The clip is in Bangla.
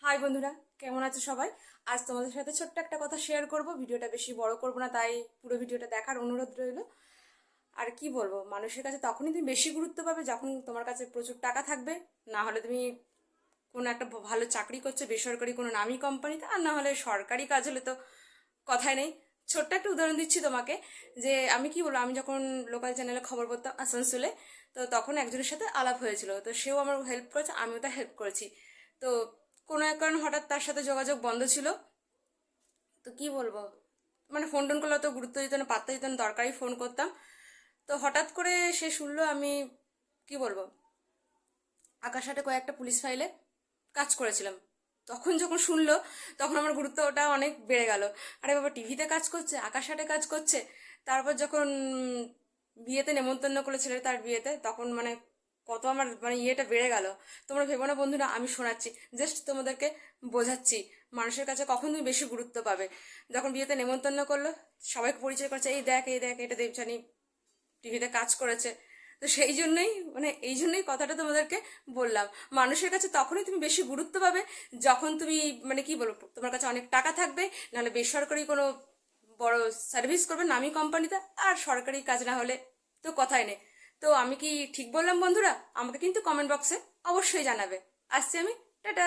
হাই বন্ধুরা, কেমন আছো সবাই? আজ তোমাদের সাথে ছোট্ট একটা কথা শেয়ার করব। ভিডিওটা বেশি বড় করব না, তাই পুরো ভিডিওটা দেখার অনুরোধ রইল। আর কি বলবো, মানুষের কাছে তখনই তুমি বেশি গুরুত্ব পাবে যখন তোমার কাছে প্রচুর টাকা থাকবে। না হলে তুমি কোনো একটা ভালো চাকরি করছো বেসরকারি কোনো নামী কোম্পানিতে, আর না হলে সরকারি কাজ হলে তো কথাই নেই। ছোট্ট একটা উদাহরণ দিচ্ছি তোমাকে, যে আমি কি বলবো, আমি যখন লোকাল চ্যানেলে খবর পড়তাম আসানসোলে, তো তখন একজনের সাথে আলাপ হয়েছিল। তো সেও আমার হেল্প করেছে, আমিও তার হেল্প করেছি। তো কোনো এক কারণে হঠাৎ তার সাথে যোগাযোগ বন্ধ ছিল। তো কি বলবো, মানে ফোন টোন করলে অত গুরুত্ব দিত না, পাত্তা দিত না, দরকারি ফোন করতাম। তো হঠাৎ করে সে শুনলো আমি, কি বলবো, আকাশহাটে কয়েকটা পুলিশ ফাইলে কাজ করেছিলাম। তখন যখন শুনলো, তখন আমার গুরুত্ব ওটা অনেক বেড়ে গেল। আরে বাবা, টিভিতে কাজ করছে, আকাশহাটে কাজ করছে। তারপর যখন বিয়েতে নেমন্তন্ন করে ছেলে তার বিয়েতে, তখন মানে কত আমার মানে ইয়েটা বেড়ে গেল। তোমরা ভেবো না বন্ধুরা, আমি শোনাচ্ছি, জাস্ট তোমাদেরকে বোঝাচ্ছি মানুষের কাছে কখন তুমি বেশি গুরুত্ব পাবে। যখন বিয়েতে নেমন্তন্ন করলো, সবাইকে পরিচয় করছে, এই দেখ এই দেখ, এটা দেবযানী টিভিতে কাজ করেছে। তো সেই জন্যই মানে এই জন্যই কথাটা তোমাদেরকে বললাম, মানুষের কাছে তখনই তুমি বেশি গুরুত্ব পাবে যখন তুমি মানে কি বলবো, তোমার কাছে অনেক টাকা থাকবে, নাহলে বেসরকারি কোনো বড় সার্ভিস করবে নামী কোম্পানিতে, আর সরকারি কাজ না হলে তো কথাই নেই। তো আমি কি ঠিক বললাম বন্ধুরা? আমাকে কিন্তু কমেন্ট বক্সে অবশ্যই জানাবে। আসছি আমি, টাটা।